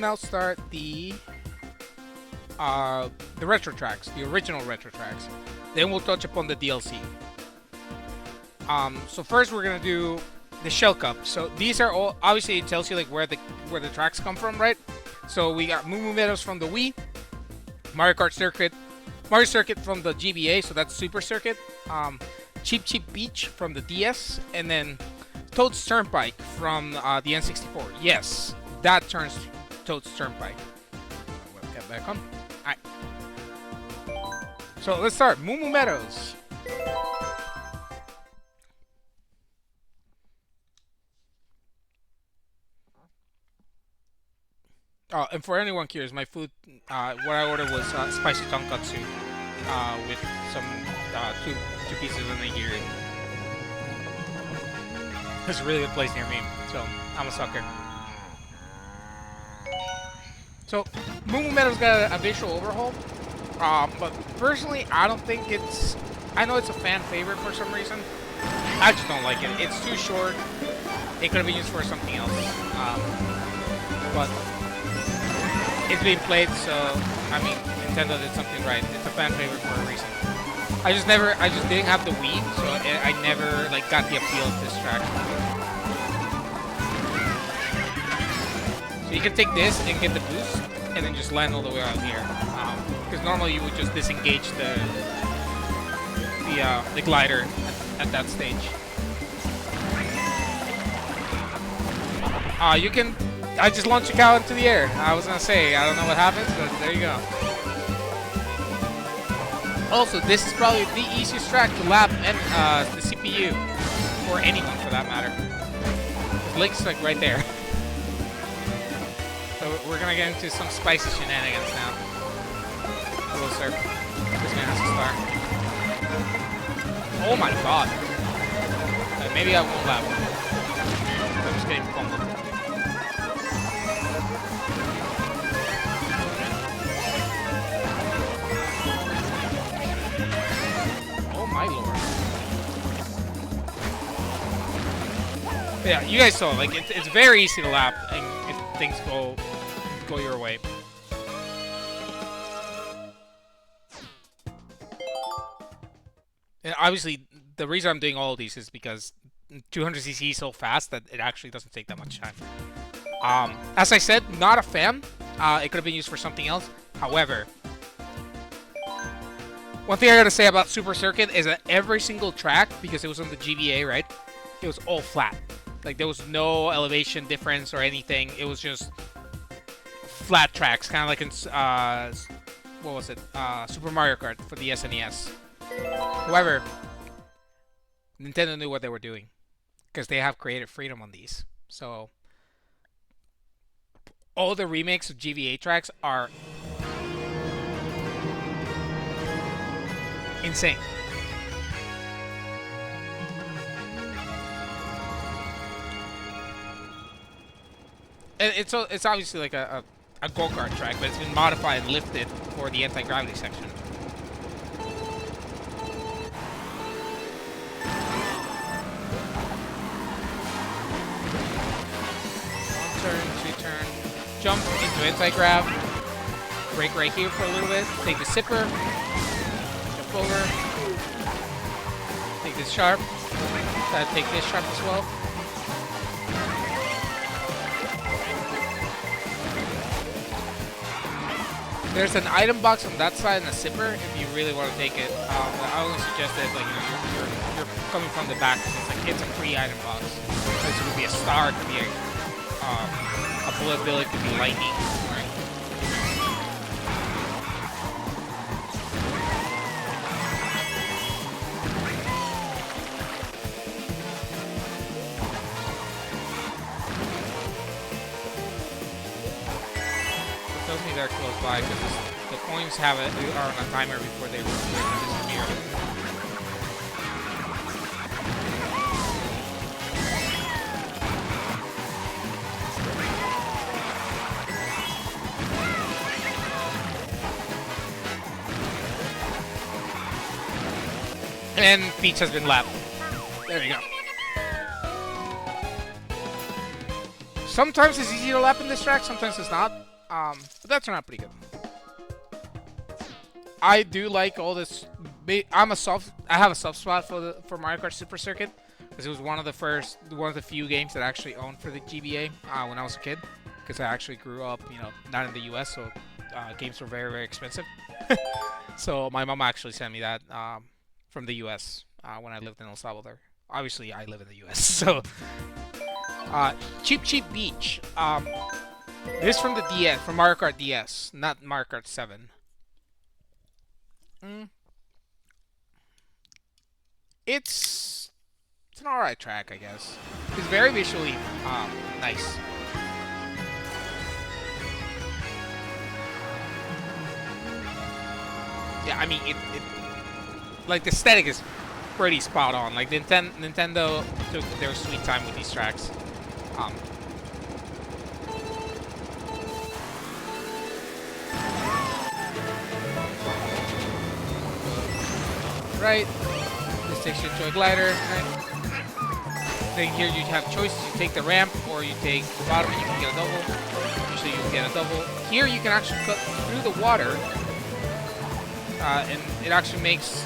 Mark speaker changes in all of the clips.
Speaker 1: now start the retro tracks, the original retro tracks. Then we'll touch upon the DLC. So first we're gonna do the Shell Cup. So these are all, obviously it tells you like where the tracks come from, right? So we got Moo Moo Meadows from the Wii, Mario Kart Circuit, Mario Circuit from the GBA, so that's Super Circuit. Cheep Cheep Beach from the DS, and then Toad's Turnpike from the N64. Yes, that turns Toad's Turnpike. Webcam back on. Alright. So let's start. Moo Moo Meadows. Oh, and for anyone curious, my food, what I ordered was spicy tonkatsu with some two pieces of nigiri. There's a really good place near me, so I'm a sucker. So, Moo Moo Meadows got a visual overhaul, but personally, I don't think it's... I know it's a fan favorite for some reason. I just don't like it. It's too short. It could have been used for something else. But it's being played, so I mean, Nintendo did something right. It's a fan favorite for a reason. I just didn't have the Wii, so I never like got the appeal of this track. So you can take this and get the boost, and then just land all the way out here. Because normally you would just disengage the glider at that stage. You can. I just launched a cow into the air. I was gonna say, I don't know what happens, but there you go. Also, this is probably the easiest track to lap and the CPU, or anyone for that matter. Link's like right there. So we're gonna get into some spicy shenanigans now. Hello, sir. This man has to start. Oh my god. Maybe I won't lap. I'm just getting fumbled. My lord. Yeah, you guys saw, like, it's very easy to lap and if things go your way. And obviously, the reason I'm doing all of these is because 200cc is so fast that it actually doesn't take that much time. As I said, not a fan. It could have been used for something else. However, one thing I gotta say about Super Circuit is that every single track, because it was on the GBA, right? It was all flat. Like, there was no elevation difference or anything. It was just flat tracks, kind of like in, what was it? Super Mario Kart for the SNES. However, Nintendo knew what they were doing, because they have creative freedom on these. So, all the remakes of GBA tracks are insane. And it's obviously like a go-kart track, but it's been modified and lifted for the anti-gravity section. One turn, two turn, jump into anti-grav, brake right here for a little bit, take the zipper, over. Take this sharp. Take this sharp as well. There's an item box on that side and a zipper if you really want to take it. I only suggest that like you're coming from the back. It's a free item box. This could be a star, it could be a bullet bill, it could be lightning. They're close by because the coins are on a timer before they disappear. And Peach has been lapped. There you go. Sometimes it's easy to lap in this track, sometimes it's not. But that turned out pretty good. I do like all this. I have a soft spot for Mario Kart Super Circuit because it was one of the few games that I actually owned for the GBA when I was a kid. Because I actually grew up, not in the U.S., so games were very, very expensive. So my mom actually sent me that from the U.S. When I lived in El Salvador. Obviously, I live in the U.S., so Cheep Cheep Beach. This is from the DS, from Mario Kart DS, not Mario Kart 7. It's an alright track, I guess. It's very visually nice. Yeah, I mean, like, the aesthetic is pretty spot on. Like, Nintendo took their sweet time with these tracks. Right. This takes you to a glider. Right. Then here you have choices. You take the ramp or you take the bottom and you can get a double. Usually you get a double. Here you can actually cut through the water. And it actually makes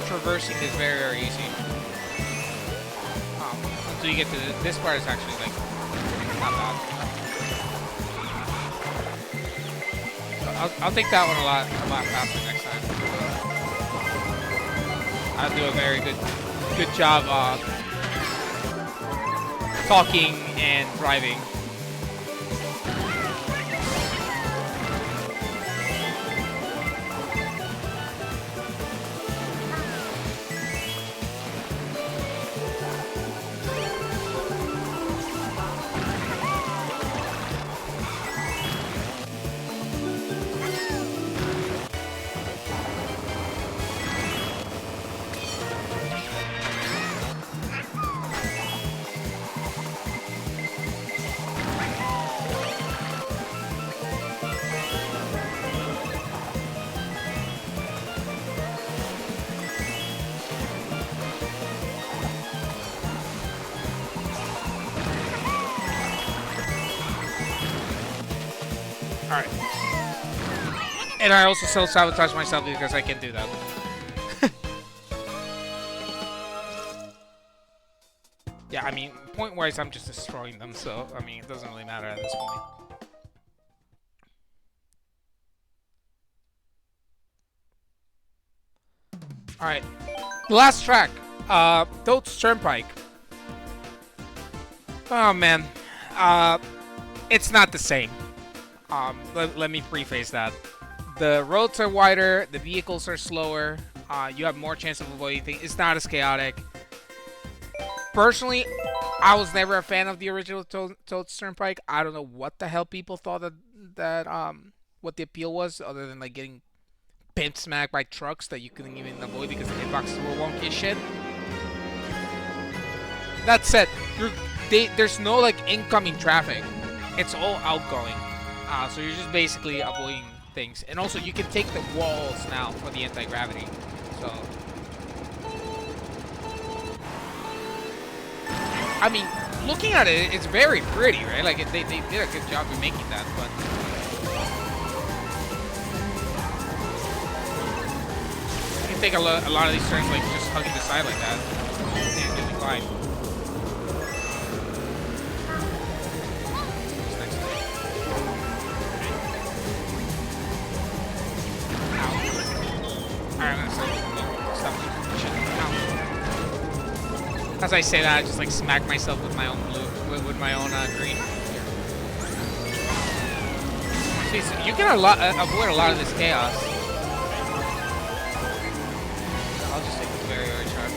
Speaker 1: traversing this very, very easy. Until you get to this part, is actually like not bad. So I'll take that one a lot faster next time. I'll do a very good job talking and driving. Alright. And I also self-sabotage myself because I can do that. Yeah, I mean, point-wise, I'm just destroying them, so, I mean, it doesn't really matter at this point. Alright. The last track. Toad's Turnpike. Oh, man. It's not the same. Let me preface that. The roads are wider, the vehicles are slower, you have more chance of avoiding things. It's not as chaotic. Personally, I was never a fan of the original Toad's Turnpike. I don't know what the hell people thought that what the appeal was, other than like getting pimp smacked by trucks that you couldn't even avoid because the hitboxes were wonky as shit. That said, there's no like incoming traffic. It's all outgoing. So you're just basically avoiding things. And also, you can take the walls now for the anti-gravity. So, I mean, looking at it, it's very pretty, right? Like, they did a good job of making that, but you can take a lot of these turns, like, just hugging the side like that. And you'll be fine. As I say that, I just like smack myself with my own blue, with my own green. See, so you can avoid a lot of this chaos. I'll just take this very, very sharp.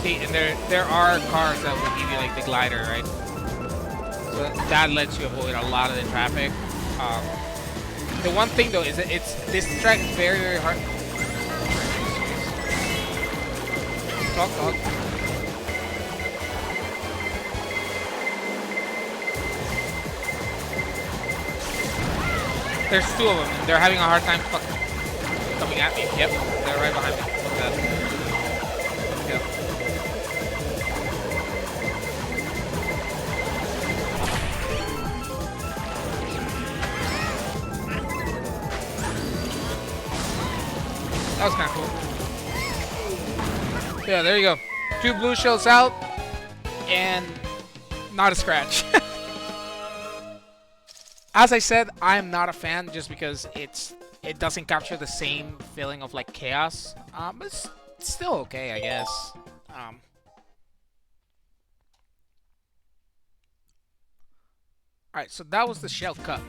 Speaker 1: See, and there are cars that will give you like the glider, right? So that lets you avoid a lot of the traffic. The one thing though is that this track is very, very hard. Talk. There's two of them. They're having a hard time coming at me. Yep, they're right behind me. Good. Yeah. That was kind of cool. Yeah, there you go. 2 blue shells out, and not a scratch. As I said, I am not a fan just because it doesn't capture the same feeling of like chaos. But it's still okay, I guess. Alright, so that was the shell cut.